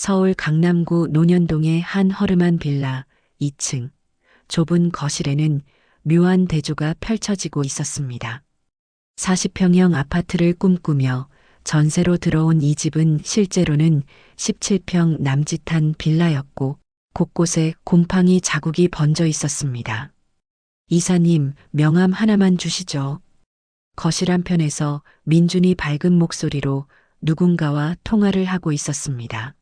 서울 강남구 논현동의 한 허름한 빌라 2층 좁은 거실에는 묘한 대조가 펼쳐지고 있었습니다. 40평형 아파트를 꿈꾸며 전세로 들어온 이 집은 실제로는 17평 남짓한 빌라였고 곳곳에 곰팡이 자국이 번져 있었습니다. 이사님, 명함 하나만 주시죠. 거실 한편에서 민준이 밝은 목소리로 누군가와 통화를 하고 있었습니다.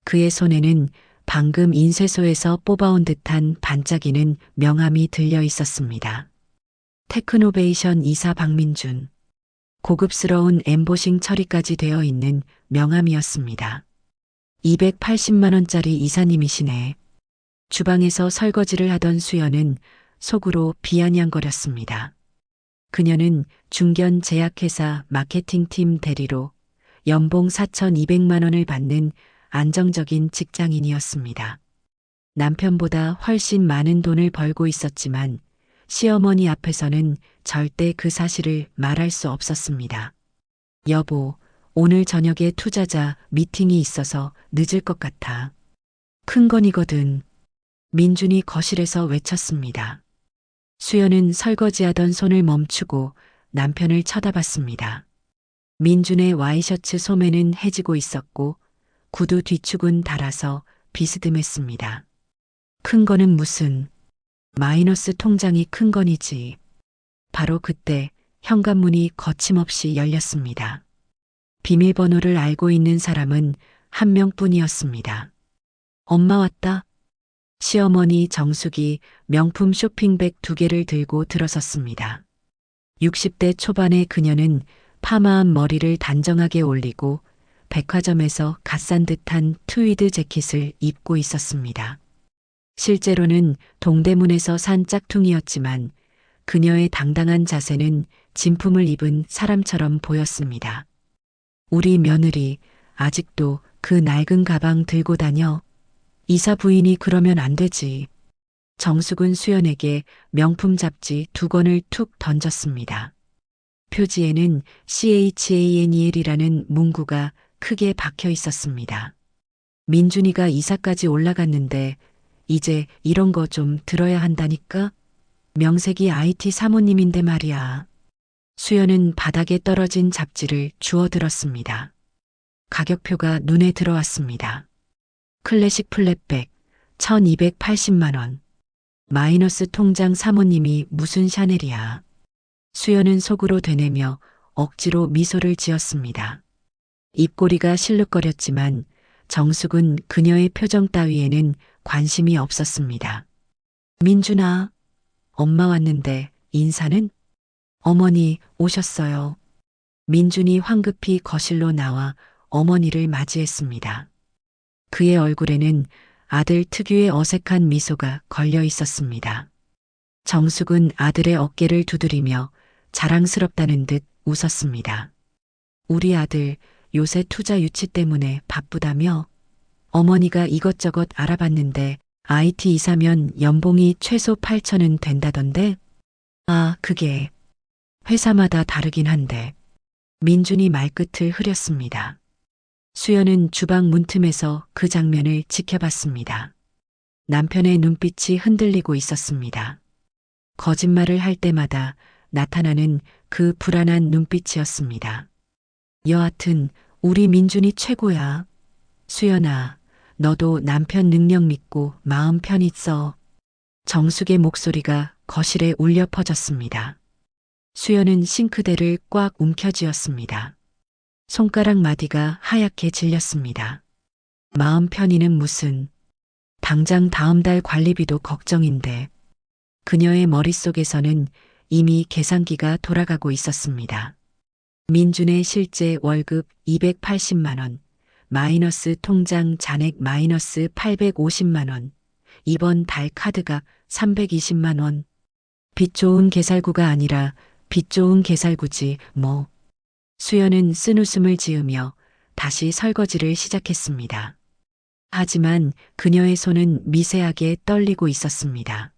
그의 손에는 방금 인쇄소에서 뽑아온 듯한 반짝이는 명함이 들려 있었습니다. 테크노베이션 이사 박민준. 고급스러운 엠보싱 처리까지 되어 있는 명함이었습니다. 280만 원짜리 이사님이시네. 주방에서 설거지를 하던 수연은 속으로 비아냥거렸습니다. 그녀는 중견 제약회사 마케팅팀 대리로 연봉 4,200만 원을 받는 안정적인 직장인이었습니다. 남편보다 훨씬 많은 돈을 벌고 있었지만 시어머니 앞에서는 절대 그 사실을 말할 수 없었습니다. 여보, 오늘 저녁에 투자자 미팅이 있어서 늦을 것 같아. 큰 건이거든. 민준이 거실에서 외쳤습니다. 수연은 설거지하던 손을 멈추고 남편을 쳐다봤습니다. 민준의 와이셔츠 소매는 해지고 있었고 구두 뒤축은 닳아서 비스듬했습니다. 큰 거는 무슨, 마이너스 통장이 큰 건이지. 바로 그때 현관문이 거침없이 열렸습니다. 비밀번호를 알고 있는 사람은 한 명뿐이었습니다. 엄마 왔다. 시어머니 정숙이 명품 쇼핑백 2개를 들고 들어섰습니다. 60대 초반의 그녀는 파마한 머리를 단정하게 올리고 백화점에서 갓 산 듯한 트위드 재킷을 입고 있었습니다. 실제로는 동대문에서 산 짝퉁이었지만 그녀의 당당한 자세는 진품을 입은 사람처럼 보였습니다. 우리 며느리 아직도 그 낡은 가방 들고 다녀. 이사 부인이 그러면 안 되지. 정숙은 수연에게 명품 잡지 2권을 툭 던졌습니다. 표지에는 CHANEL이라는 문구가 크게 박혀 있었습니다. 민준이가 이사까지 올라갔는데 이제 이런 거 좀 들어야 한다니까? 명색이 IT 사모님인데 말이야. 수연은 바닥에 떨어진 잡지를 주워들었습니다. 가격표가 눈에 들어왔습니다. 클래식 플랫백 1280만 원. 마이너스 통장 사모님이 무슨 샤넬이야. 수연은 속으로 되뇌며 억지로 미소를 지었습니다. 입꼬리가 실룩거렸지만 정숙은 그녀의 표정 따위에는 관심이 없었습니다. 민준아, 엄마 왔는데 인사는? 어머니 오셨어요. 민준이 황급히 거실로 나와 어머니를 맞이했습니다. 그의 얼굴에는 아들 특유의 어색한 미소가 걸려 있었습니다. 정숙은 아들의 어깨를 두드리며 자랑스럽다는 듯 웃었습니다. 우리 아들 요새 투자 유치 때문에 바쁘다며? 어머니가 이것저것 알아봤는데 IT 이사면 연봉이 최소 8천은 된다던데? 아, 그게 회사마다 다르긴 한데. 민준이 말끝을 흐렸습니다. 수연은 주방 문틈에서 그 장면을 지켜봤습니다. 남편의 눈빛이 흔들리고 있었습니다. 거짓말을 할 때마다 나타나는 그 불안한 눈빛이었습니다. 여하튼 우리 민준이 최고야. 수연아, 너도 남편 능력 믿고 마음 편히 써. 정숙의 목소리가 거실에 울려 퍼졌습니다. 수연은 싱크대를 꽉 움켜쥐었습니다. 손가락 마디가 하얗게 질렸습니다. 마음 편히는 무슨. 당장 다음 달 관리비도 걱정인데. 그녀의 머릿속에서는 이미 계산기가 돌아가고 있었습니다. 민준의 실제 월급 280만 원, 마이너스 통장 잔액 마이너스 850만 원, 이번 달 카드가 320만 원. 빚 좋은 개살구가 아니라 빚 좋은 개살구지 뭐. 수연은 쓴웃음을 지으며 다시 설거지를 시작했습니다. 하지만 그녀의 손은 미세하게 떨리고 있었습니다.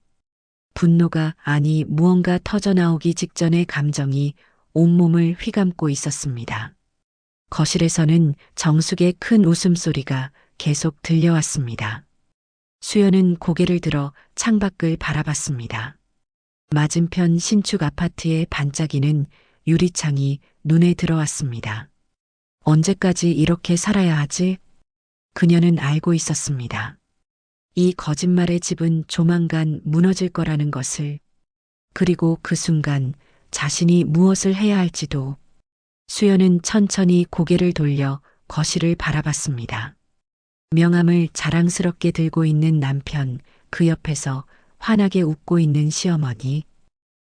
분노가 아니 무언가 터져나오기 직전의 감정이 온몸을 휘감고 있었습니다. 거실에서는 정숙의 큰 웃음소리가 계속 들려왔습니다. 수연은 고개를 들어 창밖을 바라봤습니다. 맞은편 신축 아파트의 반짝이는 유리창이 눈에 들어왔습니다. 언제까지 이렇게 살아야 하지? 그녀는 알고 있었습니다. 이 거짓말의 집은 조만간 무너질 거라는 것을, 그리고 그 순간 자신이 무엇을 해야 할지도. 수연은 천천히 고개를 돌려 거실을 바라봤습니다. 명함을 자랑스럽게 들고 있는 남편, 그 옆에서 환하게 웃고 있는 시어머니.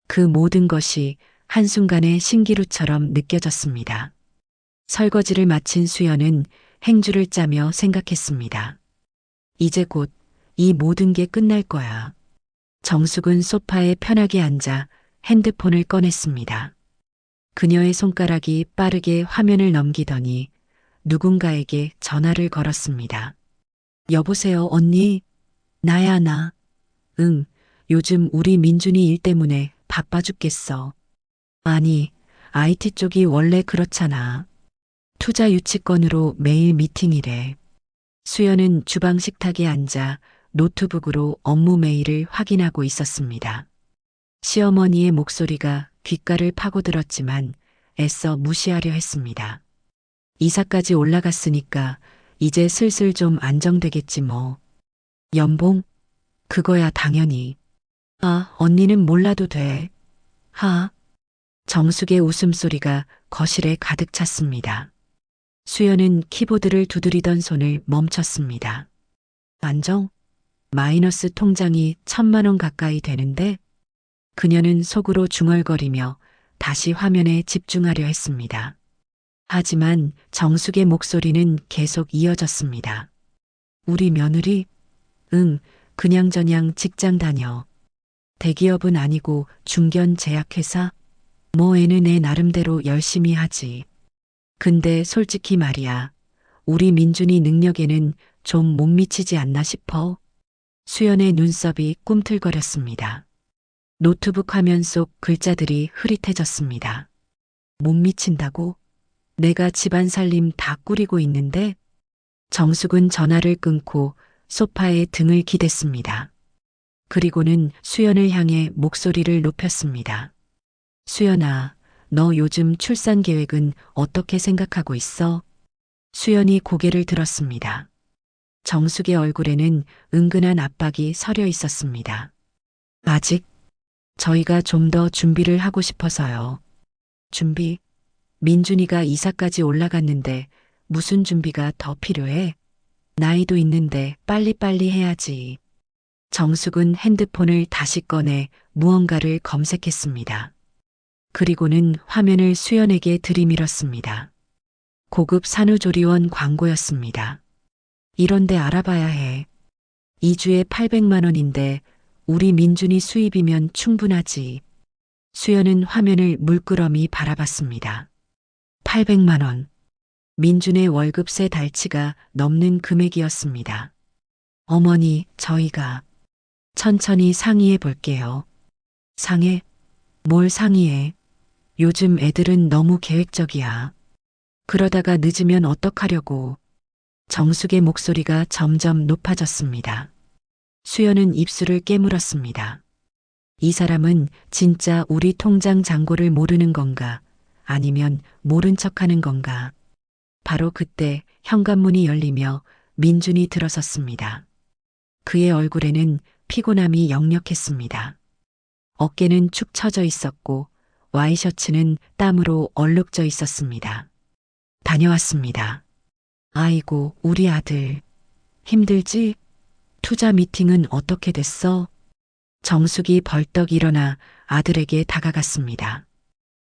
그 모든 것이 한순간에 신기루처럼 느껴졌습니다. 설거지를 마친 수연은 행주를 짜며 생각했습니다. 이제 곧 이 모든 게 끝날 거야. 정숙은 소파에 편하게 앉아 핸드폰을 꺼냈습니다. 그녀의 손가락이 빠르게 화면을 넘기더니 누군가에게 전화를 걸었습니다. 여보세요, 언니? 나야, 나. 응, 요즘 우리 민준이 일 때문에 바빠 죽겠어. 아니, IT 쪽이 원래 그렇잖아. 투자 유치권으로 매일 미팅이래. 수연은 주방 식탁에 앉아 노트북으로 업무 메일을 확인하고 있었습니다. 시어머니의 목소리가 귓가를 파고들었지만 애써 무시하려 했습니다. 이사까지 올라갔으니까 이제 슬슬 좀 안정되겠지 뭐. 연봉? 그거야 당연히. 아, 언니는 몰라도 돼. 하. 정숙의 웃음소리가 거실에 가득 찼습니다. 수연은 키보드를 두드리던 손을 멈췄습니다. 안정? 마이너스 통장이 1,000만 원 가까이 되는데? 그녀는 속으로 중얼거리며 다시 화면에 집중하려 했습니다. 하지만 정숙의 목소리는 계속 이어졌습니다. 우리 며느리? 응, 그냥저냥 직장 다녀. 대기업은 아니고 중견 제약회사? 뭐 애는 애 나름대로 열심히 하지. 근데 솔직히 말이야. 우리 민준이 능력에는 좀 못 미치지 않나 싶어. 수연의 눈썹이 꿈틀거렸습니다. 노트북 화면 속 글자들이 흐릿해졌습니다. 못 미친다고? 내가 집안 살림 다 꾸리고 있는데? 정숙은 전화를 끊고 소파에 등을 기댔습니다. 그리고는 수연을 향해 목소리를 높였습니다. 수연아, 너 요즘 출산 계획은 어떻게 생각하고 있어? 수연이 고개를 들었습니다. 정숙의 얼굴에는 은근한 압박이 서려 있었습니다. 아직 저희가 좀 더 준비를 하고 싶어서요. 준비? 민준이가 이사까지 올라갔는데 무슨 준비가 더 필요해? 나이도 있는데 빨리빨리 해야지. 정숙은 핸드폰을 다시 꺼내 무언가를 검색했습니다. 그리고는 화면을 수연에게 들이밀었습니다. 고급 산후조리원 광고였습니다. 이런데 알아봐야 해. 2주에 800만 원인데 우리 민준이 수입이면 충분하지. 수연은 화면을 물끄러미 바라봤습니다. 800만 원. 민준의 월급 세 달치가 넘는 금액이었습니다. 어머니, 저희가 천천히 상의해 볼게요. 상해? 뭘 상의해? 요즘 애들은 너무 계획적이야. 그러다가 늦으면 어떡하려고. 정숙의 목소리가 점점 높아졌습니다. 수연은 입술을 깨물었습니다. 이 사람은 진짜 우리 통장 잔고를 모르는 건가? 아니면 모른 척하는 건가? 바로 그때 현관문이 열리며 민준이 들어섰습니다. 그의 얼굴에는 피곤함이 역력했습니다. 어깨는 축 처져 있었고 와이셔츠는 땀으로 얼룩져 있었습니다. 다녀왔습니다. 아이고, 우리 아들. 힘들지? 투자 미팅은 어떻게 됐어? 정숙이 벌떡 일어나 아들에게 다가갔습니다.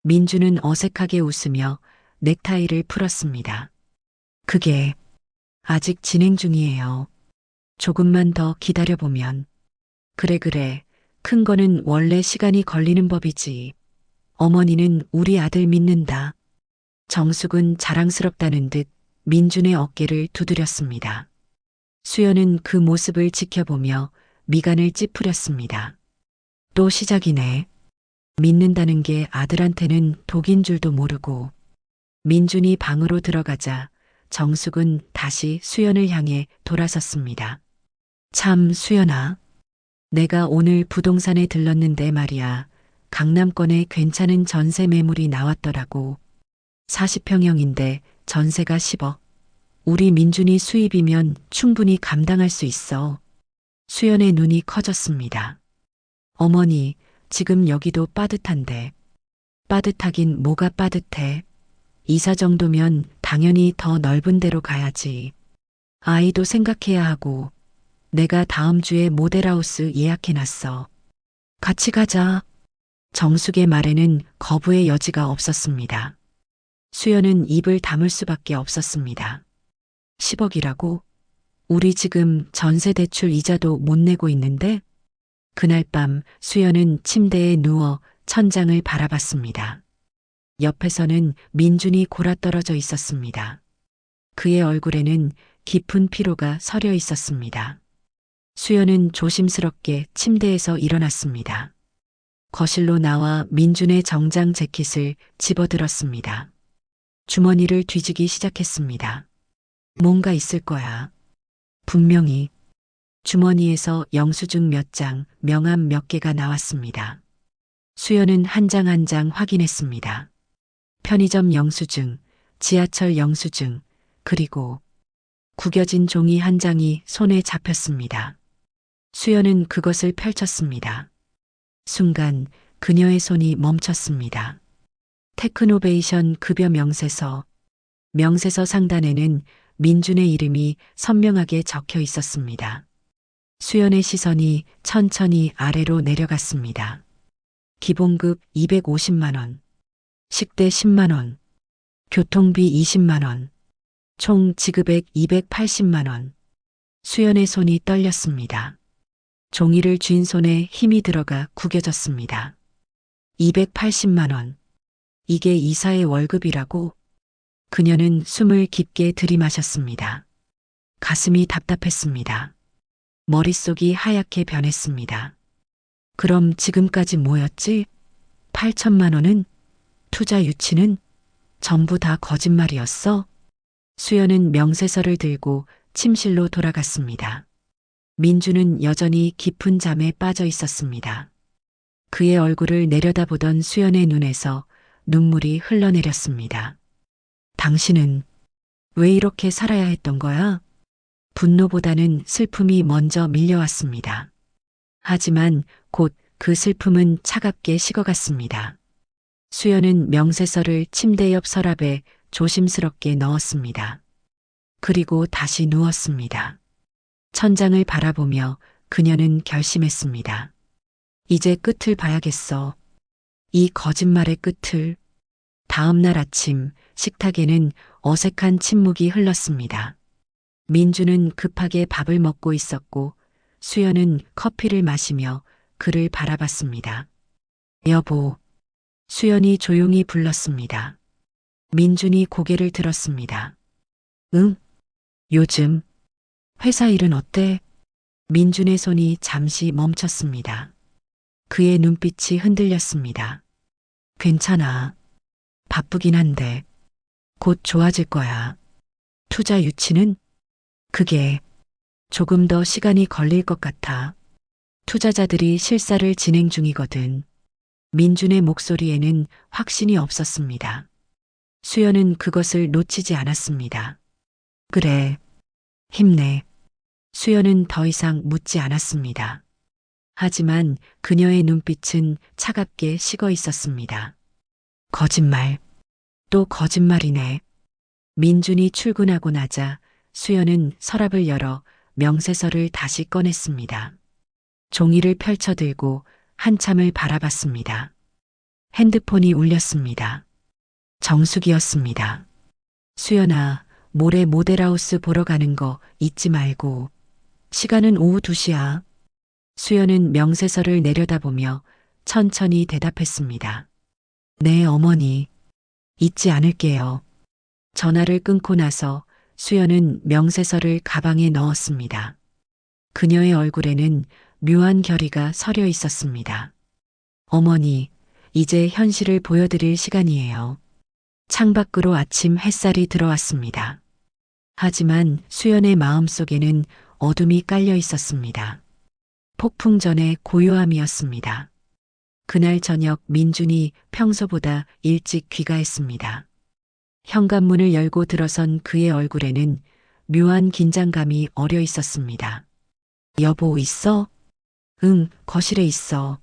민주는 어색하게 웃으며 넥타이를 풀었습니다. 그게 아직 진행 중이에요. 조금만 더 기다려보면. 그래. 큰 거는 원래 시간이 걸리는 법이지. 어머니는 우리 아들 믿는다. 정숙은 자랑스럽다는 듯 민준의 어깨를 두드렸습니다. 수연은 그 모습을 지켜보며 미간을 찌푸렸습니다. 또 시작이네. 믿는다는 게 아들한테는 독인 줄도 모르고. 민준이 방으로 들어가자 정숙은 다시 수연을 향해 돌아섰습니다. 참, 수연아. 내가 오늘 부동산에 들렀는데 말이야. 강남권에 괜찮은 전세 매물이 나왔더라고. 40평형인데 전세가 10억. 우리 민준이 수입이면 충분히 감당할 수 있어. 수연의 눈이 커졌습니다. 어머니, 지금 여기도 빠듯한데. 빠듯하긴 뭐가 빠듯해. 이사 정도면 당연히 더 넓은 데로 가야지. 아이도 생각해야 하고. 내가 다음 주에 모델하우스 예약해놨어. 같이 가자. 정숙의 말에는 거부의 여지가 없었습니다. 수연은 입을 다물 수밖에 없었습니다. 10억이라고? 우리 지금 전세 대출 이자도 못 내고 있는데? 그날 밤 수연은 침대에 누워 천장을 바라봤습니다. 옆에서는 민준이 골아떨어져 있었습니다. 그의 얼굴에는 깊은 피로가 서려 있었습니다. 수연은 조심스럽게 침대에서 일어났습니다. 거실로 나와 민준의 정장 재킷을 집어들었습니다. 주머니를 뒤지기 시작했습니다. 뭔가 있을 거야. 분명히. 주머니에서 영수증 몇 장, 명함 몇 개가 나왔습니다. 수연은 한 장 한 장 확인했습니다. 편의점 영수증, 지하철 영수증, 그리고 구겨진 종이 한 장이 손에 잡혔습니다. 수연은 그것을 펼쳤습니다. 순간 그녀의 손이 멈췄습니다. 테크노베이션 급여 명세서. 명세서 상단에는 민준의 이름이 선명하게 적혀 있었습니다. 수연의 시선이 천천히 아래로 내려갔습니다. 기본급 250만 원, 식대 10만 원, 교통비 20만 원, 총 지급액 280만 원. 수연의 손이 떨렸습니다. 종이를 쥔 손에 힘이 들어가 구겨졌습니다. 280만 원. 이게 이사의 월급이라고? 그녀는 숨을 깊게 들이마셨습니다. 가슴이 답답했습니다. 머릿속이 하얗게 변했습니다. 그럼 지금까지 뭐였지? 8천만 원은? 투자 유치는? 전부 다 거짓말이었어? 수연은 명세서를 들고 침실로 돌아갔습니다. 민주는 여전히 깊은 잠에 빠져 있었습니다. 그의 얼굴을 내려다보던 수연의 눈에서 눈물이 흘러내렸습니다. 당신은 왜 이렇게 살아야 했던 거야? 분노보다는 슬픔이 먼저 밀려왔습니다. 하지만 곧 그 슬픔은 차갑게 식어갔습니다. 수연은 명세서를 침대 옆 서랍에 조심스럽게 넣었습니다. 그리고 다시 누웠습니다. 천장을 바라보며 그녀는 결심했습니다. 이제 끝을 봐야겠어. 이 거짓말의 끝을. 다음 날 아침 식탁에는 어색한 침묵이 흘렀습니다. 민주는 급하게 밥을 먹고 있었고 수연은 커피를 마시며 그를 바라봤습니다. 여보. 수연이 조용히 불렀습니다. 민준이 고개를 들었습니다. 응? 요즘 회사 일은 어때? 민준의 손이 잠시 멈췄습니다. 그의 눈빛이 흔들렸습니다. 괜찮아. 바쁘긴 한데 곧 좋아질 거야. 투자 유치는? 그게 조금 더 시간이 걸릴 것 같아. 투자자들이 실사를 진행 중이거든. 민준의 목소리에는 확신이 없었습니다. 수연은 그것을 놓치지 않았습니다. 그래. 힘내. 수연은 더 이상 묻지 않았습니다. 하지만 그녀의 눈빛은 차갑게 식어 있었습니다. 거짓말. 또 거짓말이네. 민준이 출근하고 나자 수연은 서랍을 열어 명세서를 다시 꺼냈습니다. 종이를 펼쳐들고 한참을 바라봤습니다. 핸드폰이 울렸습니다. 정숙이었습니다. 수연아, 모레 모델하우스 보러 가는 거 잊지 말고. 시간은 오후 2시야. 수연은 명세서를 내려다보며 천천히 대답했습니다. 네, 어머니. 잊지 않을게요. 전화를 끊고 나서 수연은 명세서를 가방에 넣었습니다. 그녀의 얼굴에는 묘한 결의가 서려 있었습니다. 어머니, 이제 현실을 보여드릴 시간이에요. 창밖으로 아침 햇살이 들어왔습니다. 하지만 수연의 마음속에는 어둠이 깔려 있었습니다. 폭풍 전의 고요함이었습니다. 그날 저녁 민준이 평소보다 일찍 귀가했습니다. 현관문을 열고 들어선 그의 얼굴에는 묘한 긴장감이 어려 있었습니다. 여보 있어? 응, 거실에 있어.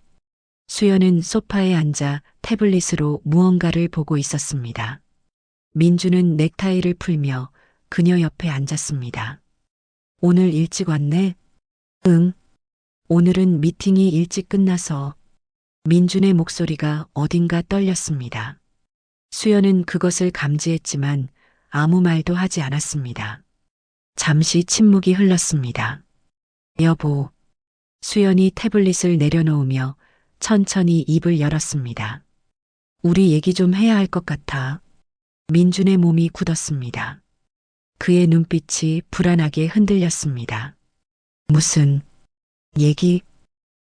수연은 소파에 앉아 태블릿으로 무언가를 보고 있었습니다. 민주는 넥타이를 풀며 그녀 옆에 앉았습니다. 오늘 일찍 왔네? 응. 오늘은 미팅이 일찍 끝나서. 민준의 목소리가 어딘가 떨렸습니다. 수연은 그것을 감지했지만 아무 말도 하지 않았습니다. 잠시 침묵이 흘렀습니다. 여보. 수연이 태블릿을 내려놓으며 천천히 입을 열었습니다. 우리 얘기 좀 해야 할 것 같아. 민준의 몸이 굳었습니다. 그의 눈빛이 불안하게 흔들렸습니다. 무슨 얘기?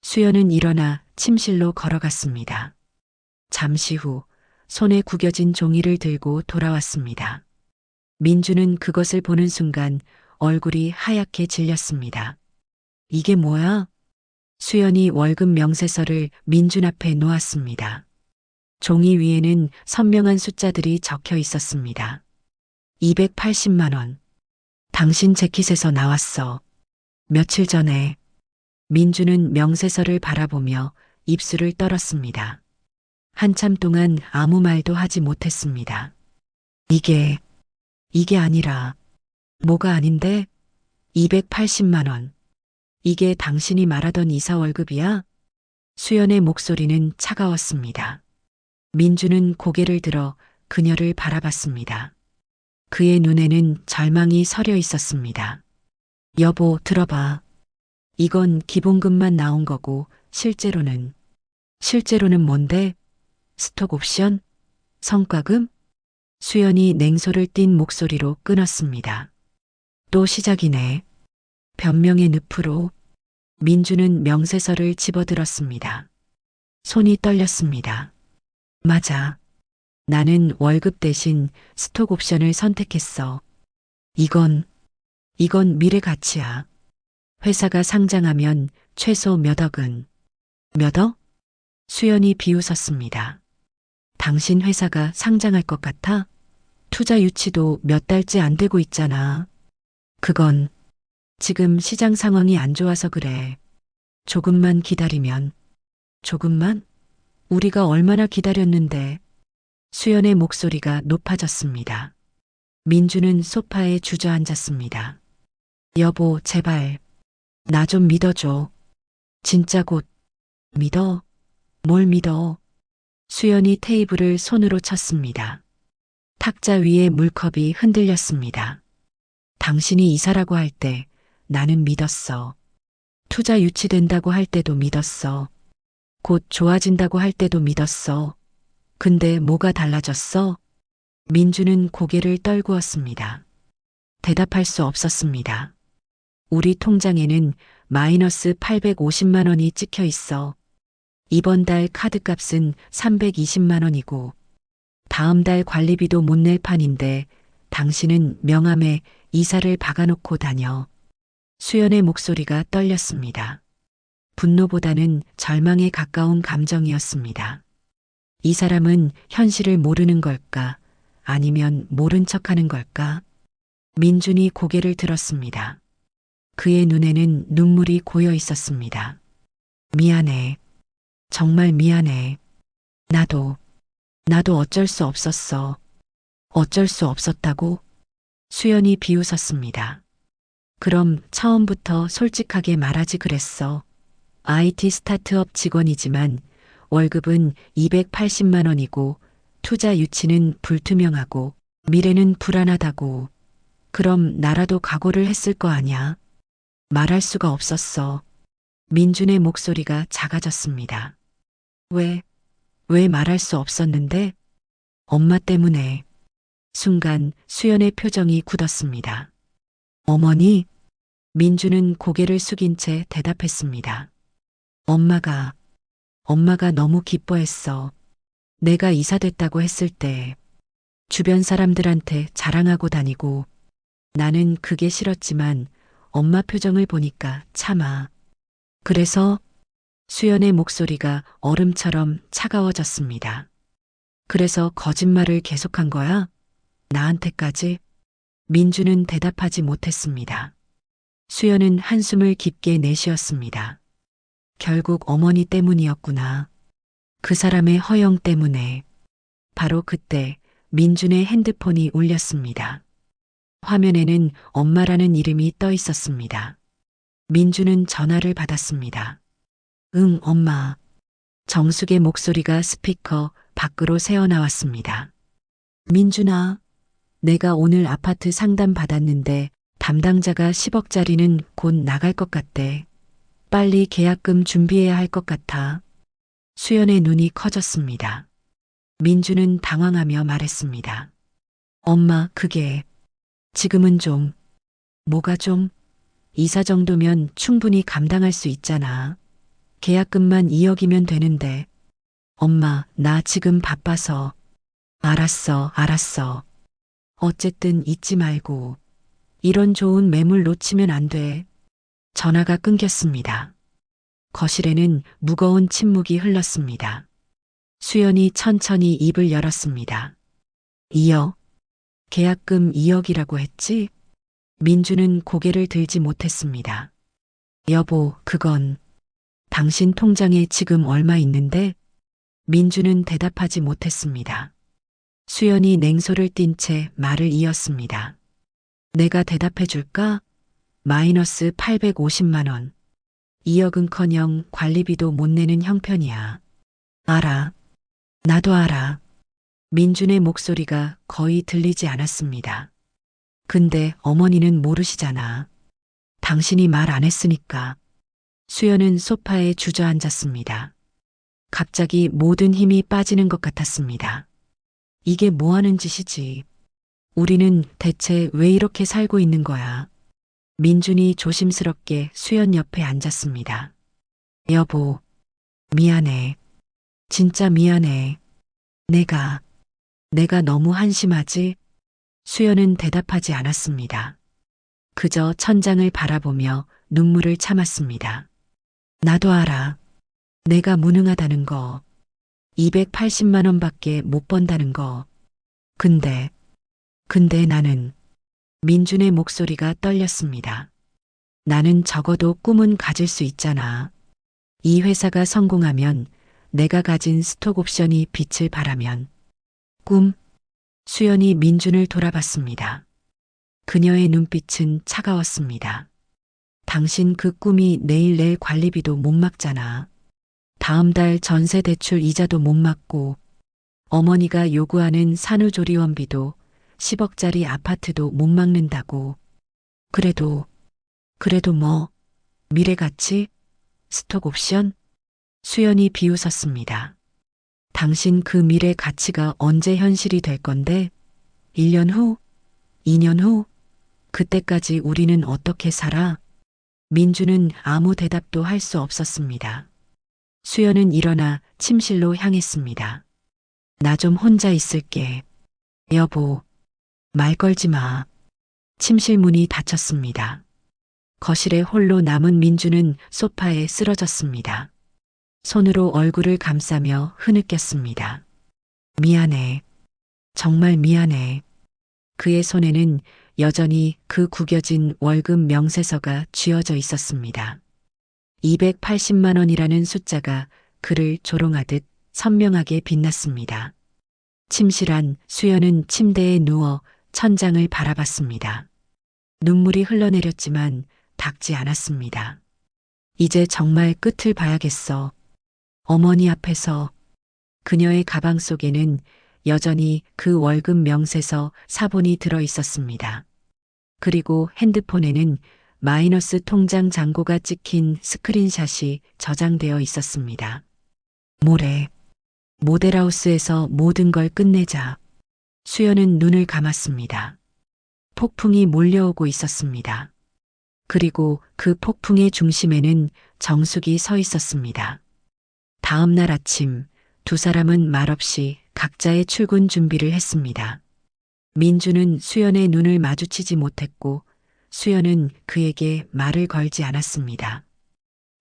수연은 일어나 침실로 걸어갔습니다. 잠시 후 손에 구겨진 종이를 들고 돌아왔습니다. 민주는 그것을 보는 순간 얼굴이 하얗게 질렸습니다. 이게 뭐야? 수연이 월급 명세서를 민준 앞에 놓았습니다. 종이 위에는 선명한 숫자들이 적혀 있었습니다. 280만 원. 당신 재킷에서 나왔어. 며칠 전에. 민주는 명세서를 바라보며 입술을 떨었습니다. 한참 동안 아무 말도 하지 못했습니다. 이게 아니라. 뭐가 아닌데? 280만 원. 이게 당신이 말하던 이사 월급이야? 수연의 목소리는 차가웠습니다. 민주는 고개를 들어 그녀를 바라봤습니다. 그의 눈에는 절망이 서려 있었습니다. 여보, 들어봐. 이건 기본급만 나온 거고, 실제로는 뭔데? 스톡 옵션? 성과금? 수연이 냉소를 띤 목소리로 끊었습니다. 또 시작이네. 변명의 늪으로. 민주는 명세서를 집어들었습니다. 손이 떨렸습니다. 맞아. 나는 월급 대신 스톡 옵션을 선택했어. 이건 미래 가치야. 회사가 상장하면 최소 몇 억은. 몇 억? 수연이 비웃었습니다. 당신 회사가 상장할 것 같아? 투자 유치도 몇 달째 안 되고 있잖아. 그건 지금 시장 상황이 안 좋아서 그래. 조금만 기다리면. 조금만? 우리가 얼마나 기다렸는데. 수연의 목소리가 높아졌습니다. 민주는 소파에 주저앉았습니다. 여보, 제발. 나 좀 믿어줘. 진짜 곧. 믿어? 뭘 믿어? 수연이 테이블을 손으로 쳤습니다. 탁자 위에 물컵이 흔들렸습니다. 당신이 이사라고 할 때 나는 믿었어. 투자 유치된다고 할 때도 믿었어. 곧 좋아진다고 할 때도 믿었어. 근데 뭐가 달라졌어? 민주는 고개를 떨구었습니다. 대답할 수 없었습니다. 우리 통장에는 마이너스 850만 원이 찍혀 있어. 이번 달 카드값은 320만 원이고 다음 달 관리비도 못 낼 판인데 당신은 명함에 이사를 박아놓고 다녀. 수연의 목소리가 떨렸습니다. 분노보다는 절망에 가까운 감정이었습니다. 이 사람은 현실을 모르는 걸까? 아니면 모른 척하는 걸까? 민준이 고개를 들었습니다. 그의 눈에는 눈물이 고여 있었습니다. 미안해. 정말 미안해. 나도 어쩔 수 없었어. 어쩔 수 없었다고? 수연이 비웃었습니다. 그럼 처음부터 솔직하게 말하지 그랬어. IT 스타트업 직원이지만 월급은 280만 원이고 투자 유치는 불투명하고 미래는 불안하다고. 그럼 나라도 각오를 했을 거 아냐? 말할 수가 없었어. 민준의 목소리가 작아졌습니다. 왜 말할 수 없었는데? 엄마 때문에. 순간 수연의 표정이 굳었습니다. 어머니? 민주는 고개를 숙인 채 대답했습니다. 엄마가 너무 기뻐했어. 내가 이사됐다고 했을 때 주변 사람들한테 자랑하고 다니고 나는 그게 싫었지만 엄마 표정을 보니까 차마. 그래서 수연의 목소리가 얼음처럼 차가워졌습니다. 그래서 거짓말을 계속한 거야? 나한테까지? 민주는 대답하지 못했습니다. 수연은 한숨을 깊게 내쉬었습니다. 결국 어머니 때문이었구나. 그 사람의 허영 때문에. 바로 그때 민준의 핸드폰이 울렸습니다. 화면에는 엄마라는 이름이 떠 있었습니다. 민준은 전화를 받았습니다. 응, 엄마. 정숙의 목소리가 스피커 밖으로 새어나왔습니다. 민준아, 내가 오늘 아파트 상담 받았는데 담당자가 10억짜리는 곧 나갈 것 같대. 빨리 계약금 준비해야 할 것 같아. 수연의 눈이 커졌습니다. 민주는 당황하며 말했습니다. 엄마, 그게 지금은 좀, 뭐가 좀, 이사 정도면 충분히 감당할 수 있잖아. 계약금만 2억이면 되는데. 엄마, 나 지금 바빠서. 알았어, 알았어. 어쨌든 잊지 말고. 이런 좋은 매물 놓치면 안 돼. 전화가 끊겼습니다. 거실에는 무거운 침묵이 흘렀습니다. 수연이 천천히 입을 열었습니다. 2억. 계약금 2억이라고 했지? 민주는 고개를 들지 못했습니다. 여보, 그건 당신 통장에 지금 얼마 있는데? 민주는 대답하지 못했습니다. 수연이 냉소를 띤 채 말을 이었습니다. 내가 대답해 줄까? 마이너스 850만 원. 2억은커녕 관리비도 못 내는 형편이야. 알아. 나도 알아. 민준의 목소리가 거의 들리지 않았습니다. 근데 어머니는 모르시잖아. 당신이 말 안 했으니까. 수연은 소파에 주저앉았습니다. 갑자기 모든 힘이 빠지는 것 같았습니다. 이게 뭐 하는 짓이지? 우리는 대체 왜 이렇게 살고 있는 거야? 민준이 조심스럽게 수연 옆에 앉았습니다. 여보, 미안해. 진짜 미안해. 내가 너무 한심하지? 수연은 대답하지 않았습니다. 그저 천장을 바라보며 눈물을 참았습니다. 나도 알아. 내가 무능하다는 거. 280만 원밖에 못 번다는 거. 근데 나는. 민준의 목소리가 떨렸습니다. 나는 적어도 꿈은 가질 수 있잖아. 이 회사가 성공하면, 내가 가진 스톡 옵션이 빛을 발하면. 꿈? 수연이 민준을 돌아봤습니다. 그녀의 눈빛은 차가웠습니다. 당신 그 꿈이 내일 낼 관리비도 못 막잖아. 다음 달 전세 대출 이자도 못 막고, 어머니가 요구하는 산후조리원비도 10억짜리 아파트도 못 막는다고. 그래도 뭐, 미래 가치? 스톡 옵션? 수연이 비웃었습니다. 당신 그 미래 가치가 언제 현실이 될 건데? 1년 후? 2년 후? 그때까지 우리는 어떻게 살아? 민주는 아무 대답도 할 수 없었습니다. 수연은 일어나 침실로 향했습니다. 나 좀 혼자 있을게. 여보, 말 걸지 마. 침실 문이 닫혔습니다. 거실에 홀로 남은 민주는 소파에 쓰러졌습니다. 손으로 얼굴을 감싸며 흐느꼈습니다. 미안해. 정말 미안해. 그의 손에는 여전히 그 구겨진 월급 명세서가 쥐어져 있었습니다. 280만 원이라는 숫자가 그를 조롱하듯 선명하게 빛났습니다. 침실한 수연은 침대에 누워 천장을 바라봤습니다. 눈물이 흘러내렸지만 닦지 않았습니다. 이제 정말 끝을 봐야겠어. 어머니 앞에서. 그녀의 가방 속에는 여전히 그 월급 명세서 사본이 들어 있었습니다. 그리고 핸드폰에는 마이너스 통장 잔고가 찍힌 스크린샷이 저장되어 있었습니다. 모레, 모델하우스에서 모든 걸 끝내자. 수연은 눈을 감았습니다. 폭풍이 몰려오고 있었습니다. 그리고 그 폭풍의 중심에는 정숙이 서 있었습니다. 다음 날 아침 두 사람은 말없이 각자의 출근 준비를 했습니다. 민주는 수연의 눈을 마주치지 못했고 수연은 그에게 말을 걸지 않았습니다.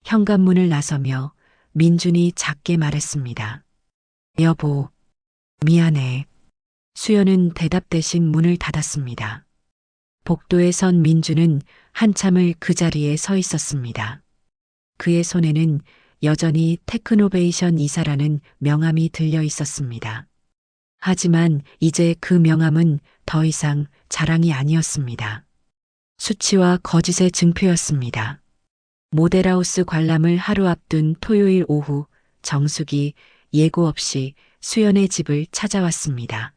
현관문을 나서며 민준이 작게 말했습니다. 여보, 미안해. 수연은 대답 대신 문을 닫았습니다. 복도에 선 민주는 한참을 그 자리에 서 있었습니다. 그의 손에는 여전히 테크노베이션 이사라는 명함이 들려 있었습니다. 하지만 이제 그 명함은 더 이상 자랑이 아니었습니다. 수치와 거짓의 증표였습니다. 모델하우스 관람을 하루 앞둔 토요일 오후 정숙이 예고 없이 수연의 집을 찾아왔습니다.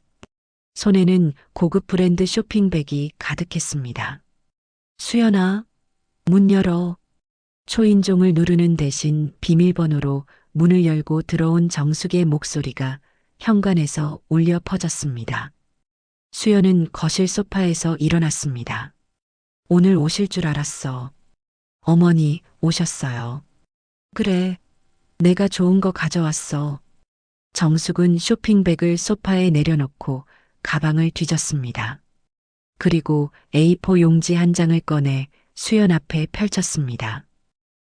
손에는 고급 브랜드 쇼핑백이 가득했습니다. 수연아, 문 열어. 초인종을 누르는 대신 비밀번호로 문을 열고 들어온 정숙의 목소리가 현관에서 울려 퍼졌습니다. 수연은 거실 소파에서 일어났습니다. 오늘 오실 줄 알았어. 어머니 오셨어요. 그래, 내가 좋은 거 가져왔어. 정숙은 쇼핑백을 소파에 내려놓고 가방을 뒤졌습니다. 그리고 A4 용지 한 장을 꺼내 수연 앞에 펼쳤습니다.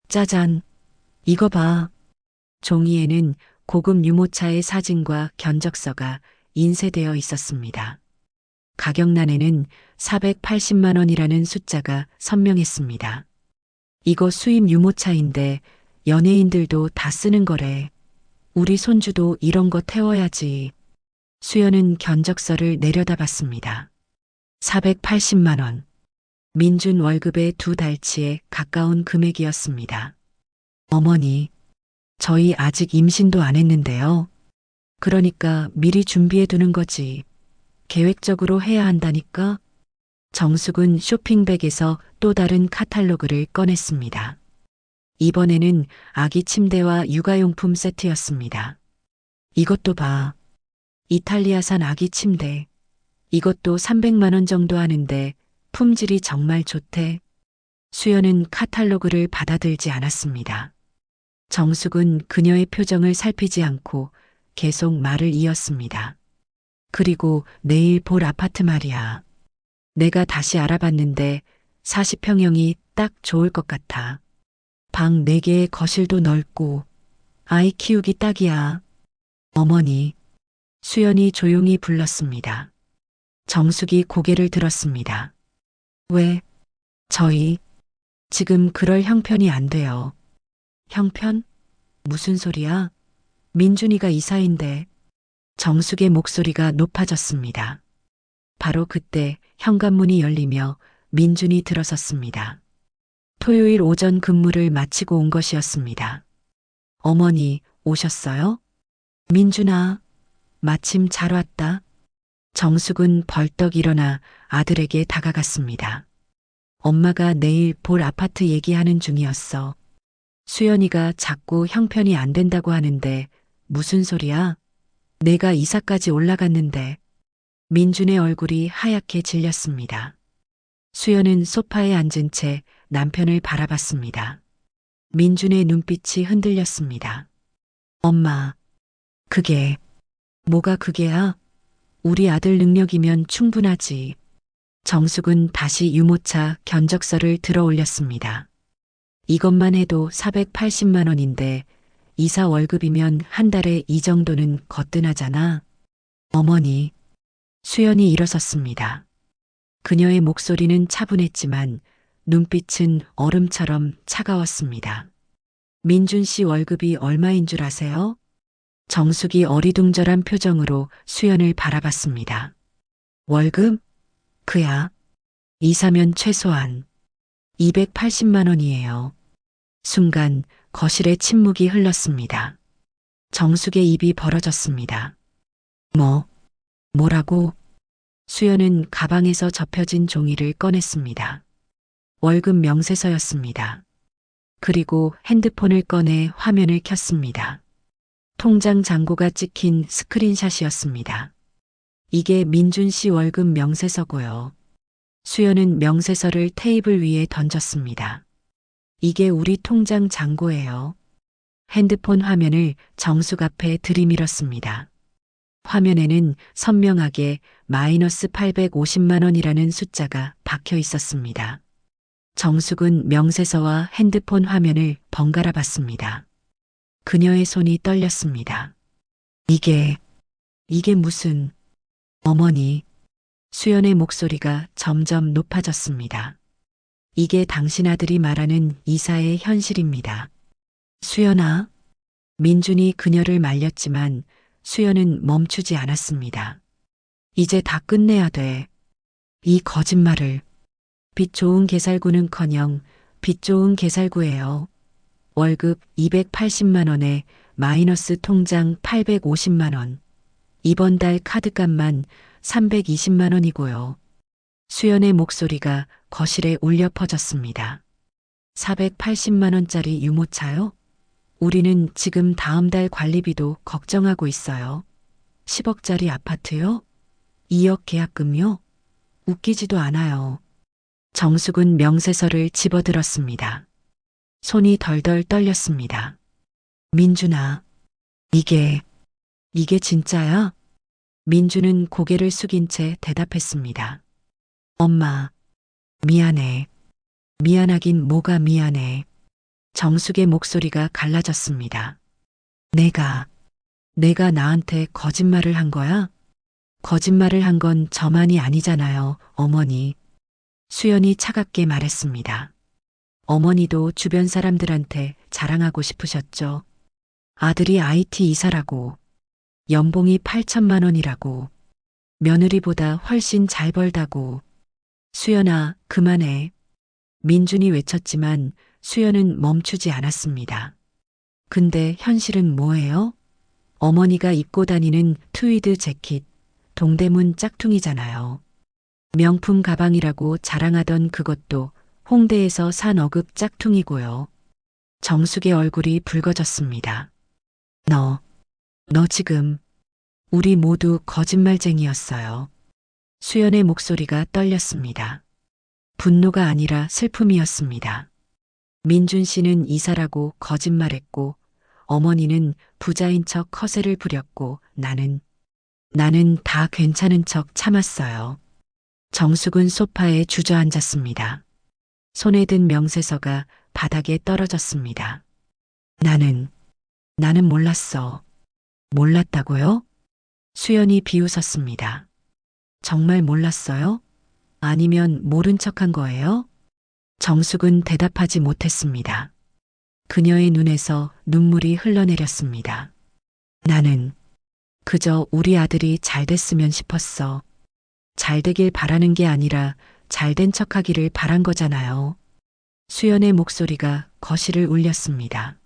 짜잔, 이거 봐. 종이에는 고급 유모차의 사진과 견적서가 인쇄되어 있었습니다. 가격란에는 480만 원이라는 숫자가 선명했습니다. 이거 수입 유모차인데 연예인들도 다 쓰는 거래. 우리 손주도 이런 거 태워야지. 수연은 견적서를 내려다봤습니다. 480만 원. 민준 월급의 2달치에 가까운 금액이었습니다. 어머니, 저희 아직 임신도 안 했는데요. 그러니까 미리 준비해 두는 거지. 계획적으로 해야 한다니까. 정숙은 쇼핑백에서 또 다른 카탈로그를 꺼냈습니다. 이번에는 아기 침대와 육아용품 세트였습니다. 이것도 봐. 이탈리아산 아기 침대. 이것도 300만 원 정도 하는데 품질이 정말 좋대. 수연은 카탈로그를 받아들지 않았습니다. 정숙은 그녀의 표정을 살피지 않고 계속 말을 이었습니다. 그리고 내일 볼 아파트 말이야. 내가 다시 알아봤는데 40평형이 딱 좋을 것 같아. 방 4개에 거실도 넓고 아이 키우기 딱이야. 어머니, 수연이 조용히 불렀습니다. 정숙이 고개를 들었습니다. 왜? 저희 지금 그럴 형편이 안 돼요. 형편? 무슨 소리야? 민준이가 이사인데. 정숙의 목소리가 높아졌습니다. 바로 그때 현관문이 열리며 민준이 들어섰습니다. 토요일 오전 근무를 마치고 온 것이었습니다. 어머니 오셨어요? 민준아, 마침 잘 왔다. 정숙은 벌떡 일어나 아들에게 다가갔습니다. 엄마가 내일 볼 아파트 얘기하는 중이었어. 수연이가 자꾸 형편이 안 된다고 하는데 무슨 소리야? 내가 이사까지 올라갔는데. 민준의 얼굴이 하얗게 질렸습니다. 수연은 소파에 앉은 채 남편을 바라봤습니다. 민준의 눈빛이 흔들렸습니다. 엄마, 그게, 뭐가 그게야? 우리 아들 능력이면 충분하지. 정숙은 다시 유모차 견적서를 들어 올렸습니다. 이것만 해도 480만 원인데 이사 월급이면 한 달에 이 정도는 거뜬하잖아. 어머니, 수연이 일어섰습니다. 그녀의 목소리는 차분했지만 눈빛은 얼음처럼 차가웠습니다. 민준 씨 월급이 얼마인 줄 아세요? 정숙이 어리둥절한 표정으로 수연을 바라봤습니다. 월급? 그야. 이사면 최소한 280만 원이에요. 순간 거실에 침묵이 흘렀습니다. 정숙의 입이 벌어졌습니다. 뭐라고? 수연은 가방에서 접혀진 종이를 꺼냈습니다. 월급 명세서였습니다. 그리고 핸드폰을 꺼내 화면을 켰습니다. 통장 잔고가 찍힌 스크린샷이었습니다. 이게 민준 씨 월급 명세서고요. 수연은 명세서를 테이블 위에 던졌습니다. 이게 우리 통장 잔고예요. 핸드폰 화면을 정숙 앞에 들이밀었습니다. 화면에는 선명하게 마이너스 850만 원이라는 숫자가 박혀 있었습니다. 정숙은 명세서와 핸드폰 화면을 번갈아 봤습니다. 그녀의 손이 떨렸습니다. 이게 무슨, 어머니. 수연의 목소리가 점점 높아졌습니다. 이게 당신 아들이 말하는 이사의 현실입니다. 수연아. 민준이 그녀를 말렸지만 수연은 멈추지 않았습니다. 이제 다 끝내야 돼. 이 거짓말을. 빚 좋은 개살구는커녕 빚 좋은 개살구예요. 월급 280만 원에 마이너스 통장 850만 원. 이번 달 카드값만 320만 원이고요. 수연의 목소리가 거실에 울려 퍼졌습니다. 480만 원짜리 유모차요? 우리는 지금 다음 달 관리비도 걱정하고 있어요. 10억짜리 아파트요? 2억 계약금요? 웃기지도 않아요. 정숙은 명세서를 집어들었습니다. 손이 덜덜 떨렸습니다. 민준아, 이게 진짜야? 민준은 고개를 숙인 채 대답했습니다. 엄마, 미안해. 미안하긴 뭐가 미안해. 정숙의 목소리가 갈라졌습니다. 내가 나한테 거짓말을 한 거야? 거짓말을 한 건 저만이 아니잖아요, 어머니. 수연이 차갑게 말했습니다. 어머니도 주변 사람들한테 자랑하고 싶으셨죠. 아들이 IT 이사라고, 연봉이 8천만 원이라고, 며느리보다 훨씬 잘 벌다고. 수연아, 그만해. 민준이 외쳤지만 수연은 멈추지 않았습니다. 근데 현실은 뭐예요? 어머니가 입고 다니는 트위드 재킷, 동대문 짝퉁이잖아요. 명품 가방이라고 자랑하던 그것도 홍대에서 산 어급 짝퉁이고요. 정숙의 얼굴이 붉어졌습니다. 너 지금 우리 모두 거짓말쟁이였어요. 수연의 목소리가 떨렸습니다. 분노가 아니라 슬픔이었습니다. 민준 씨는 이사라고 거짓말했고 어머니는 부자인 척 허세를 부렸고 나는 다 괜찮은 척 참았어요. 정숙은 소파에 주저앉았습니다. 손에 든 명세서가 바닥에 떨어졌습니다. 나는 몰랐어. 몰랐다고요? 수연이 비웃었습니다. 정말 몰랐어요? 아니면 모른 척한 거예요? 정숙은 대답하지 못했습니다. 그녀의 눈에서 눈물이 흘러내렸습니다. 나는 그저 우리 아들이 잘 됐으면 싶었어. 잘 되길 바라는 게 아니라 잘된 척하기를 바란 거잖아요. 수연의 목소리가 거실을 울렸습니다.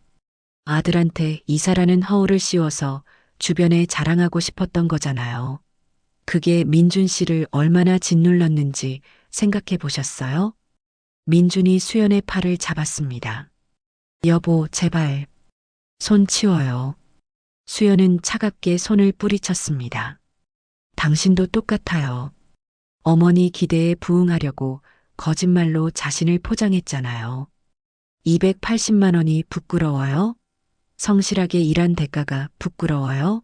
아들한테 이사라는 허울을 씌워서 주변에 자랑하고 싶었던 거잖아요. 그게 민준 씨를 얼마나 짓눌렀는지 생각해 보셨어요? 민준이 수연의 팔을 잡았습니다. 여보, 제발. 손 치워요. 수연은 차갑게 손을 뿌리쳤습니다. 당신도 똑같아요. 어머니 기대에 부응하려고 거짓말로 자신을 포장했잖아요. 280만 원이 부끄러워요? 성실하게 일한 대가가 부끄러워요?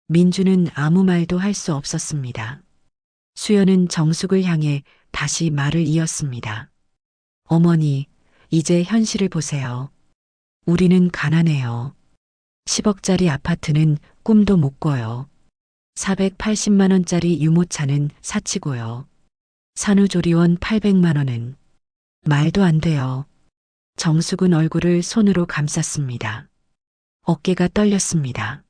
민주는 아무 말도 할 수 없었습니다. 수연은 정숙을 향해 다시 말을 이었습니다. 어머니, 이제 현실을 보세요. 우리는 가난해요. 10억짜리 아파트는 꿈도 못 꿔요. 480만 원짜리 유모차는 사치고요. 산후조리원 800만 원은 말도 안 돼요. 정숙은 얼굴을 손으로 감쌌습니다. 어깨가 떨렸습니다.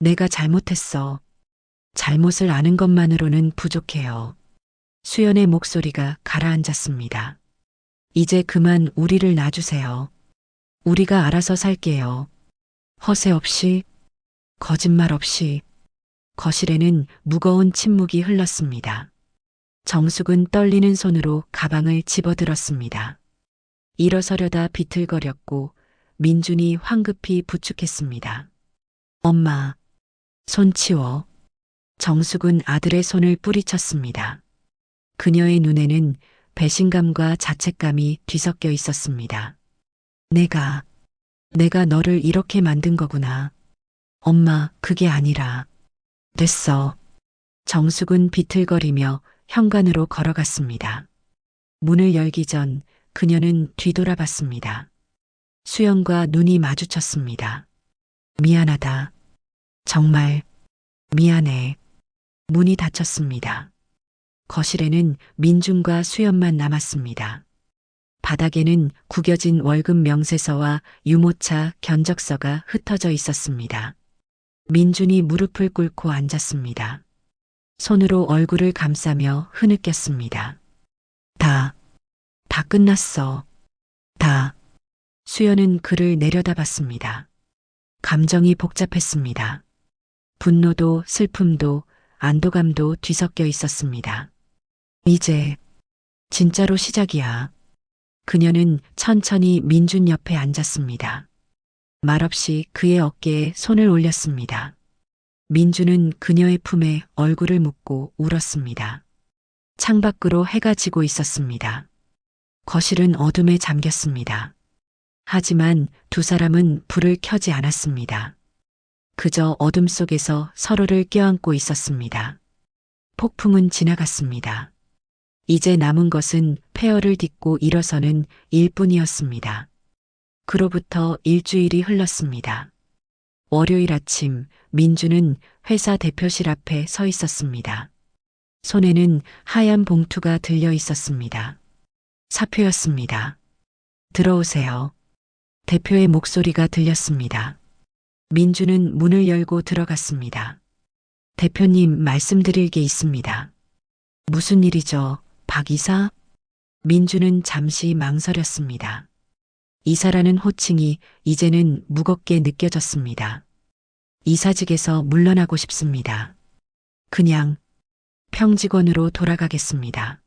내가 잘못했어. 잘못을 아는 것만으로는 부족해요. 수연의 목소리가 가라앉았습니다. 이제 그만 우리를 놔주세요. 우리가 알아서 살게요. 허세 없이, 거짓말 없이. 거실에는 무거운 침묵이 흘렀습니다. 정숙은 떨리는 손으로 가방을 집어들었습니다. 일어서려다 비틀거렸고 민준이 황급히 부축했습니다. 엄마, 손 치워. 정숙은 아들의 손을 뿌리쳤습니다. 그녀의 눈에는 배신감과 자책감이 뒤섞여 있었습니다. 내가 너를 이렇게 만든 거구나. 엄마, 그게 아니라. 됐어. 정숙은 비틀거리며 현관으로 걸어갔습니다. 문을 열기 전 그녀는 뒤돌아봤습니다. 수연과 눈이 마주쳤습니다. 미안하다. 정말 미안해. 문이 닫혔습니다. 거실에는 민준과 수연만 남았습니다. 바닥에는 구겨진 월급 명세서와 유모차 견적서가 흩어져 있었습니다. 민준이 무릎을 꿇고 앉았습니다. 손으로 얼굴을 감싸며 흐느꼈습니다. 다 끝났어. 다. 수연은 그를 내려다봤습니다. 감정이 복잡했습니다. 분노도 슬픔도 안도감도 뒤섞여 있었습니다. 이제 진짜로 시작이야. 그녀는 천천히 민준 옆에 앉았습니다. 말없이 그의 어깨에 손을 올렸습니다. 민준은 그녀의 품에 얼굴을 묻고 울었습니다. 창밖으로 해가 지고 있었습니다. 거실은 어둠에 잠겼습니다. 하지만 두 사람은 불을 켜지 않았습니다. 그저 어둠 속에서 서로를 껴안고 있었습니다. 폭풍은 지나갔습니다. 이제 남은 것은 폐허를 딛고 일어서는 일뿐이었습니다. 그로부터 일주일이 흘렀습니다. 월요일 아침 민주는 회사 대표실 앞에 서 있었습니다. 손에는 하얀 봉투가 들려 있었습니다. 사표였습니다. 들어오세요. 대표의 목소리가 들렸습니다. 민주는 문을 열고 들어갔습니다. 대표님, 말씀드릴 게 있습니다. 무슨 일이죠, 박 이사? 민주는 잠시 망설였습니다. 이사라는 호칭이 이제는 무겁게 느껴졌습니다. 이사직에서 물러나고 싶습니다. 그냥 평직원으로 돌아가겠습니다.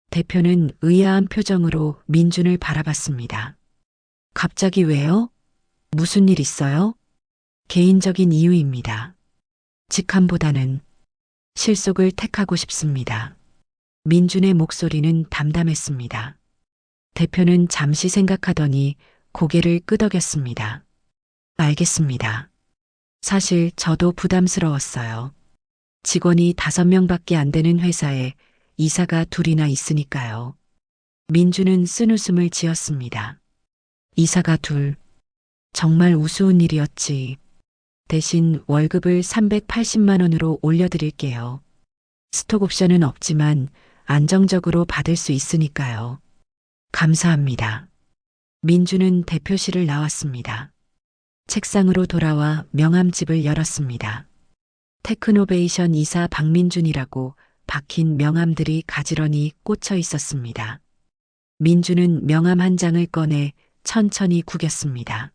대표는 의아한 표정으로 민준을 바라봤습니다. 갑자기 왜요? 무슨 일 있어요? 개인적인 이유입니다. 직함보다는 실속을 택하고 싶습니다. 민준의 목소리는 담담했습니다. 대표는 잠시 생각하더니 고개를 끄덕였습니다. 알겠습니다. 사실 저도 부담스러웠어요. 직원이 5명밖에 안 되는 회사에 이사가 둘이나 있으니까요. 민주는 쓴웃음을 지었습니다. 이사가 둘. 정말 우스운 일이었지. 대신 월급을 380만 원으로 올려드릴게요. 스톡 옵션은 없지만 안정적으로 받을 수 있으니까요. 감사합니다. 민주는 대표실을 나왔습니다. 책상으로 돌아와 명함집을 열었습니다. 테크노베이션 이사 박민준이라고 박힌 명함들이 가지런히 꽂혀 있었습니다. 민주는 명함 한 장을 꺼내 천천히 구겼습니다.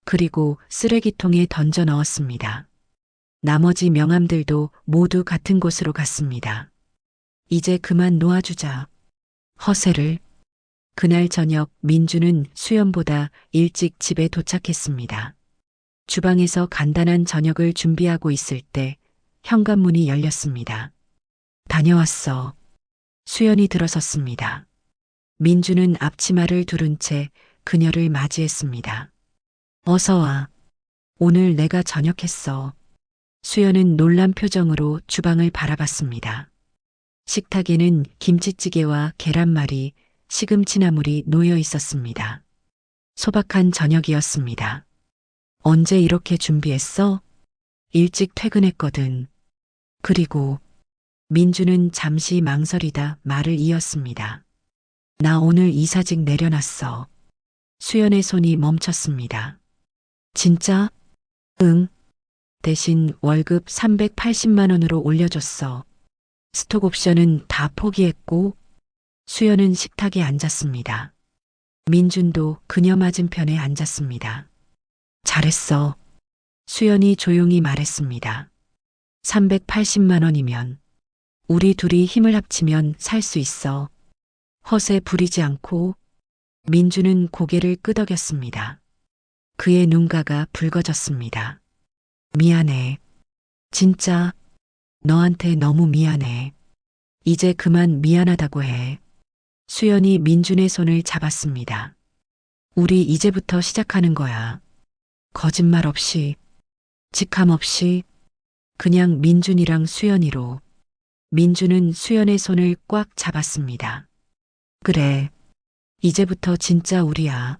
그리고 쓰레기통에 던져 넣었습니다. 나머지 명함들도 모두 같은 곳으로 갔습니다. 이제 그만 놓아주자. 허세를. 그날 저녁 민주는 수연보다 일찍 집에 도착했습니다. 주방에서 간단한 저녁을 준비하고 있을 때 현관문이 열렸습니다. 다녀왔어. 수연이 들어섰습니다. 민주는 앞치마를 두른 채 그녀를 맞이했습니다. 어서 와. 오늘 내가 저녁했어. 수연은 놀란 표정으로 주방을 바라봤습니다. 식탁에는 김치찌개와 계란말이, 시금치나물이 놓여 있었습니다. 소박한 저녁이었습니다. 언제 이렇게 준비했어? 일찍 퇴근했거든. 그리고 민주는 잠시 망설이다 말을 이었습니다. 나 오늘 이사직 내려놨어. 수연의 손이 멈췄습니다. 진짜? 응. 대신 월급 380만 원으로 올려줬어. 스톡 옵션은 다 포기했고. 수연은 식탁에 앉았습니다. 민준도 그녀 맞은편에 앉았습니다. 잘했어. 수연이 조용히 말했습니다. 380만 원이면 우리 둘이 힘을 합치면 살 수 있어. 허세 부리지 않고. 민주는 고개를 끄덕였습니다. 그의 눈가가 붉어졌습니다. 미안해. 진짜 너한테 너무 미안해. 이제 그만 미안하다고 해. 수연이 민준의 손을 잡았습니다. 우리 이제부터 시작하는 거야. 거짓말 없이. 직함 없이 그냥 민준이랑 수연이로. 민준은 수연의 손을 꽉 잡았습니다. 그래, 이제부터 진짜 우리야.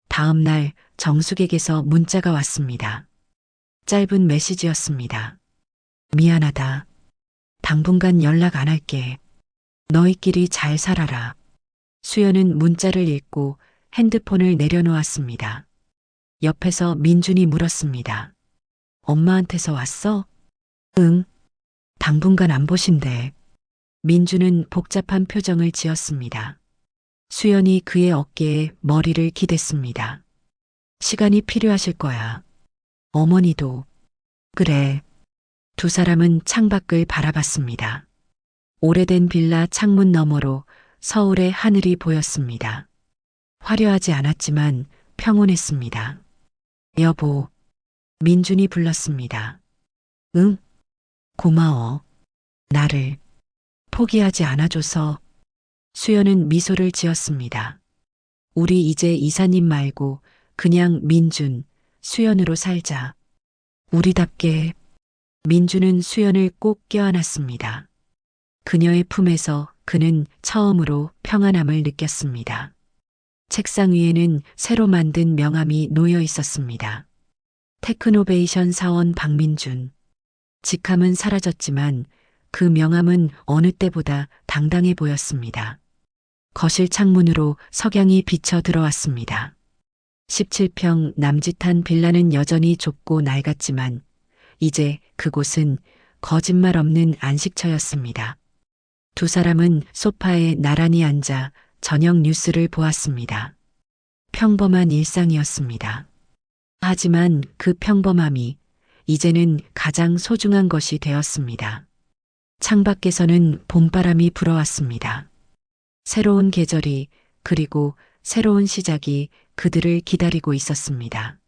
다음 날 정숙에게서 문자가 왔습니다. 짧은 메시지였습니다. 미안하다. 당분간 연락 안 할게. 너희끼리 잘 살아라. 수연은 문자를 읽고 핸드폰을 내려놓았습니다. 옆에서 민준이 물었습니다. 엄마한테서 왔어? 응. 당분간 안 보신대. 민준은 복잡한 표정을 지었습니다. 수연이 그의 어깨에 머리를 기댔습니다. 시간이 필요하실 거야. 어머니도. 그래. 두 사람은 창밖을 바라봤습니다. 오래된 빌라 창문 너머로 서울의 하늘이 보였습니다. 화려하지 않았지만 평온했습니다. 여보, 민준이 불렀습니다. 응? 고마워. 나를 포기하지 않아줘서. 수연은 미소를 지었습니다. 우리 이제 이사님 말고 그냥 민준, 수연으로 살자. 우리답게. 민준은 수연을 꼭 껴안았습니다. 그녀의 품에서 그는 처음으로 평안함을 느꼈습니다. 책상 위에는 새로 만든 명함이 놓여 있었습니다. 테크노베이션 사원 박민준. 직함은 사라졌지만 그 명함은 어느 때보다 당당해 보였습니다. 거실 창문으로 석양이 비쳐 들어왔습니다. 17평 남짓한 빌라는 여전히 좁고 낡았지만 이제 그곳은 거짓말 없는 안식처였습니다. 두 사람은 소파에 나란히 앉아 저녁 뉴스를 보았습니다. 평범한 일상이었습니다. 하지만 그 평범함이 이제는 가장 소중한 것이 되었습니다. 창밖에서는 봄바람이 불어왔습니다. 새로운 계절이 그리고 새로운 시작이 그들을 기다리고 있었습니다.